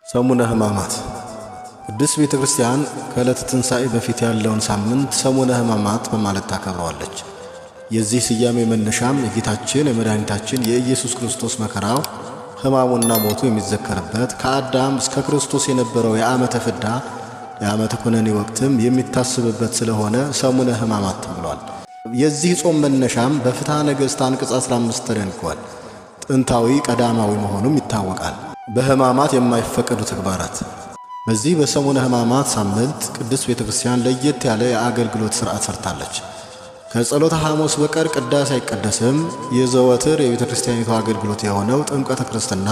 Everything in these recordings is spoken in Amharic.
ሰሙነ ሕማማት ቅድስት ቤተ ክርስቲያን ከዕለተ ትንሣኤ በፊት ያለውን ሳምንት ሰሙነ ሕማማት በማለት ታከብረዋለች። የዚህ ስያሜ መነሻም የጌታችን የመድኃኒታችን የኢየሱስ ክርስቶስ መከራው ሕማሙና ሞቱ የሚዘከርበት ከአዳም እስከ ክርስቶስ የነበረው የዓመተ ፍዳ የዓመተ ኩነኔ ወቅትም የሚታሰብበት ስለሆነ ሰሙነ ሕማማት ተብሏል። የዚህ ጾም መነሻም በፍትሐ ነገሥት አንቀጽ 15 ተደንግጓል። ጥንታዊ ቀዳማዊ መሆኑም ይታወቃል። በሕማማት የማይፈቀዱ ተግባራት። በዚህ በሰሙነ ሕማማት ሳምንት ቅድስት ቤተ ክርስቲያን ለየት ያለ የአገልግሎት ሥርዓት ሰርታለች። ከጸሎተ ሐሙስ በቀር ቅዳሴ አይቀደስም። የዘወትር የቤተ ክርስቲያኒቱ አገልግሎት የሆነው ጥምቀተ ክርስትና፣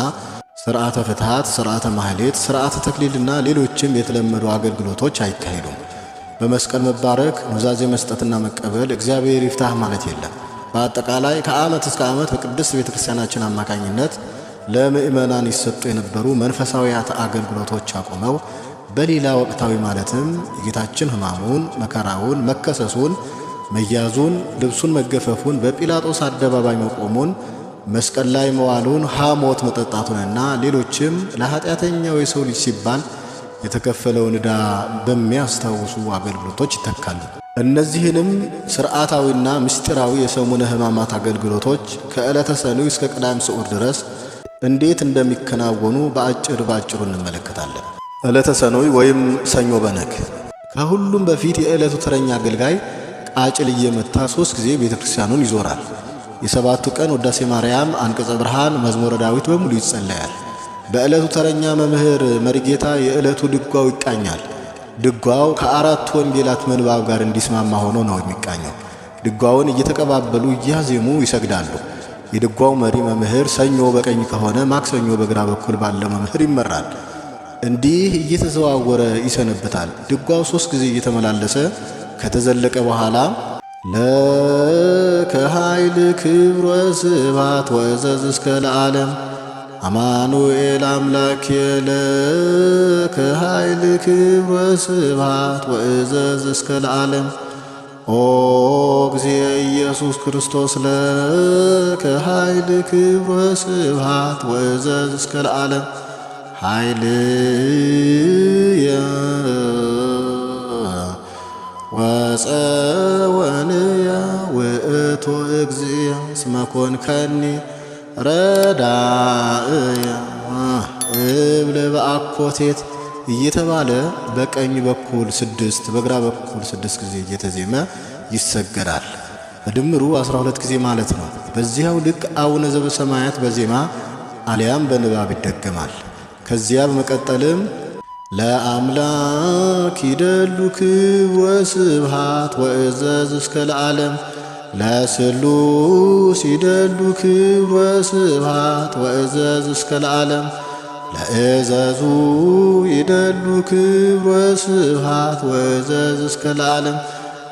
ሥርዓተ ፍትሐት፣ ሥርዓተ ማህሌት፣ ሥርዓተ ተክሊልና ሌሎችም የተለመዱ አገልግሎቶች አይካሄዱም። በመስቀል መባረክ፣ ኑዛዜ መስጠትና መቀበል፣ እግዚአብሔር ይፍታህ ማለት የለም። በአጠቃላይ ከዓመት እስከ ዓመት በቅድስት ቤተ ክርስቲያናችን አማካኝነት ለምእመናን ይሰጡ የነበሩ መንፈሳዊያት አገልግሎቶች አቁመው በሌላ ወቅታዊ ማለትም የጌታችን ሕማሙን፣ መከራውን፣ መከሰሱን፣ መያዙን፣ ልብሱን መገፈፉን፣ በጲላጦስ አደባባይ መቆሙን፣ መስቀል ላይ መዋሉን፣ ሐሞት መጠጣቱንና ሌሎችም ለኃጢአተኛው የሰው ልጅ ሲባል የተከፈለውን ዕዳ በሚያስታውሱ አገልግሎቶች ይተካሉ። እነዚህንም ሥርዓታዊና ምስጢራዊ የሰሙነ ሕማማት አገልግሎቶች ከዕለተ ሰኑይ እስከ ቅዳሜ ስዑር ድረስ እንዴት እንደሚከናወኑ በአጭሩ እንመለከታለን። ዕለተ ሰኑይ ወይም ሰኞ በነግ። ከሁሉም በፊት የዕለቱ ተረኛ አገልጋይ ቃጭል እየመታ 3 ጊዜ ቤተ ክርስቲያኑን ይዞራል። የሰባቱ ቀን ውዳሴ ማርያም፣ አንቀጸ ብርሃን፣ መዝሙረ ዳዊት በሙሉ ይጸለያል። በዕለቱ ተረኛ መምህር መሪጌታ የዕለቱ ድጓው ይቃኛል። ድጓው ከአራት ወንጌላት ምንባብ ጋር እንዲስማማ ሆኖ ነው የሚቃኘው። ድጓውን እየተቀባበሉ እያዜሙ ይሰግዳሉ። የድጓው መሪ መምህር ሰኞ በቀኝ ከሆነ ማክሰኞ በግራ በኩል ባለው መምህር ይመራል። እንዲህ እየተዘዋወረ ይሰነብታል። ድጓው 3 ጊዜ እየተመላለሰ ከተዘለቀ በኋላ ለከ ኃይል ክብር ወስብሐት ወእዘዝ እስከ ለዓለም አማኑኤል አምላክ ለከ ኃይል ክብር ወስብሐት ወእዘዝ እስከ ለዓለም ኦ እግዚእ ኢየሱስ ክርስቶስ ለከ ኃይል ክብር ወስብሐት ወእዘዝ እስከ ለዓለም ኃይልየ ወፀወንየ ውእቱ እግዚእ እስመ ኮንከኒ ረዳእየ እብል በአኮቴት እየተባለ በቀኝ በኩል 6 በግራ በኩል 6 ጊዜ እየተዜመ ይሰገዳል። በድምሩ 12 ጊዜ ማለት ነው። በዚያው ልክ አቡነ ዘበሰማያት በዜማ አሊያም በንባብ ይደገማል። ከዚያ በመቀጠልም ለአምላክ ይደሉ ክብር ወስብሐት ወእዘዝ እስከ ለዓለም ለስሉስ ይደሉ ክብር ወስብሐት ወእዘዝ እስከ ለዓለም ለእዘዙ ይደሉ ክብር ወስብሐት ወእዘዝ እስከ ለዓለም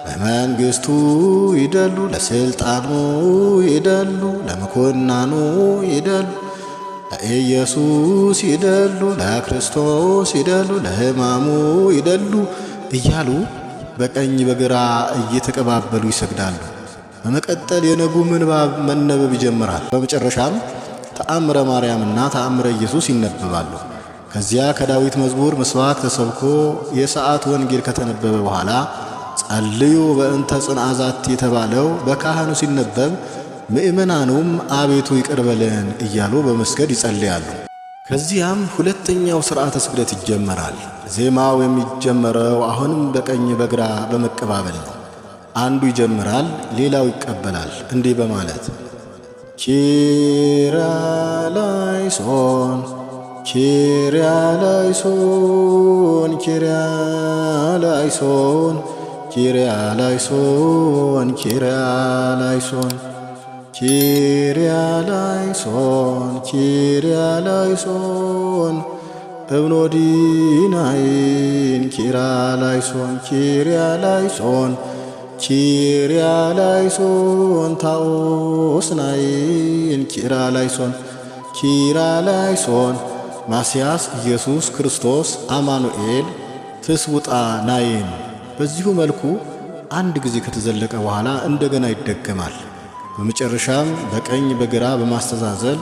ለመንግሥቱ ይደሉ ለሥልጣኑ ይደሉ ለምኵናኑ ይደሉ ለኢየሱስ ይደሉ ለክርስቶስ ይደሉ ለሕማሙ ይደሉ እያሉ በቀኝ በግራ እየተቀባበሉ ይሰግዳሉ። በመቀጠል የነጉ ምንባብ መነበብ ይጀምራል። በመጨረሻም ተአምረ ማርያምና ተአምረ ኢየሱስ ይነበባሉ። ከዚያ ከዳዊት መዝሙር ምስባክ ተሰብኮ የሰዓት ወንጌል ከተነበበ በኋላ ጸልዩ በእንተ ጽንዓ ዛቲ የተባለው በካህኑ ሲነበብ ምእመናኑም አቤቱ ይቅር በለን እያሉ በመስገድ ይጸልያሉ። ከዚያም ሁለተኛው ሥርዓተ ስግደት ይጀመራል። ዜማው የሚጀመረው አሁንም በቀኝ በግራ በመቀባበል ነው። አንዱ ይጀምራል፣ ሌላው ይቀበላል እንዲህ በማለት ኪርያላይሶን ኪርያላይሶን ኪርያላይሶን ኪርያላይሶን ኪርያላይሶን ኪርያላይሶን ኪርያላይሶን እብኖዲናይን ኪርያላይሶን ኪርያላይሶን ኪርያላይሶን ታኦስናይን ኪርያላይሶን ኪርያላይሶን ማስያስ ኢየሱስ ክርስቶስ አማኑኤል ትስውጣ ናይን። በዚሁ መልኩ አንድ ጊዜ ከተዘለቀ በኋላ እንደገና ይደገማል። በመጨረሻም በቀኝ በግራ በማስተዛዘል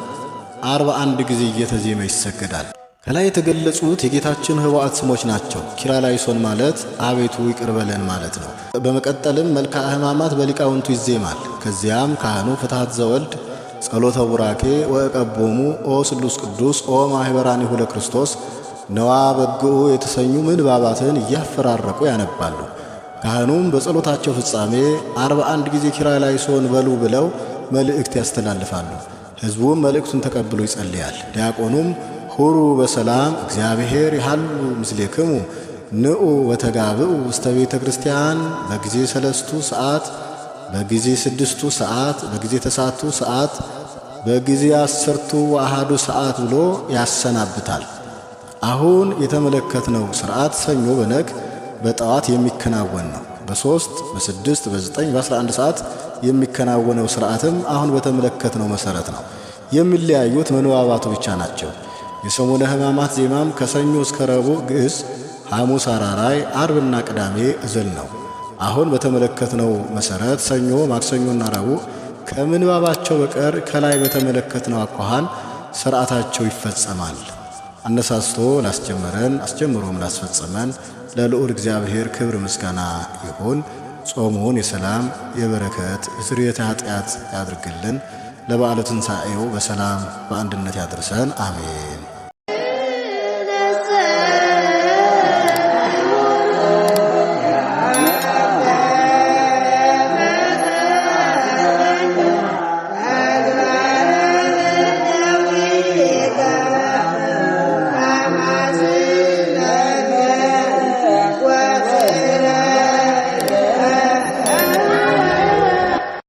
41 ጊዜ እየተዜመ ይሰገዳል። ከላይ የተገለጹት የጌታችን ኅቡዓት ስሞች ናቸው። ኪርያላይሶን ማለት አቤቱ ይቅር በለን ማለት ነው። በመቀጠልም መልክአ ሕማማት በሊቃውንቱ ይዜማል። ከዚያም ካህኑ ፍትሐት ዘወልድ ጸሎተ ቡራኬ ወእቀቦሙ ኦ ስሉስ ቅዱስ ኦ ማኅበራኒሁ ለክርስቶስ ነዋ በግዑ የተሰኙ ምንባባትን እያፈራረቁ ያነባሉ። ካህኑም በጸሎታቸው ፍጻሜ 41 ጊዜ ኪርያላይሶን በሉ ብለው መልእክት ያስተላልፋሉ። ሕዝቡም መልእክቱን ተቀብሎ ይጸልያል። ዲያቆኑም ሁሩ በሰላም እግዚአብሔር ይሃሉ ምስሌክሙ ንዑ ወተጋብኡ ውስተ ቤተ ክርስቲያን በጊዜ 3 ሰዓት በጊዜ 6 ሰዓት በጊዜ 9 ሰዓት በጊዜ 10 ወአሐዱ ሰዓት ብሎ ያሰናብታል። አሁን የተመለከትነው ሥርዓት ሰኞ በነግ በጠዋት የሚከናወን ነው። በ3 በ6 በ9 በ11 ሰዓት የሚከናወነው ሥርዓትም አሁን በተመለከትነው መሠረት ነው። የሚለያዩት ምንባባቱ ብቻ ናቸው። የሰሙነ ሕማማት ዜማም ከሰኞ እስከ ረቡዕ ግዕዝ፣ ሐሙስ አራራይ፣ አርብና ቅዳሜ እዝል ነው። አሁን በተመለከትነው መሠረት ሰኞ፣ ማክሰኞና ረቡዕ ከምንባባቸው በቀር ከላይ በተመለከትነው አኳኋን ሥርዓታቸው ይፈጸማል። አነሳስቶ ላስጀመረን አስጀምሮም ላስፈጸመን ለልዑል እግዚአብሔር ክብር ምስጋና ይሁን። ጾሙን የሰላም የበረከት የስርየተ ኃጢአት ያድርግልን። ለበዓለ ትንሣኤው በሰላም በአንድነት ያድርሰን። አሜን።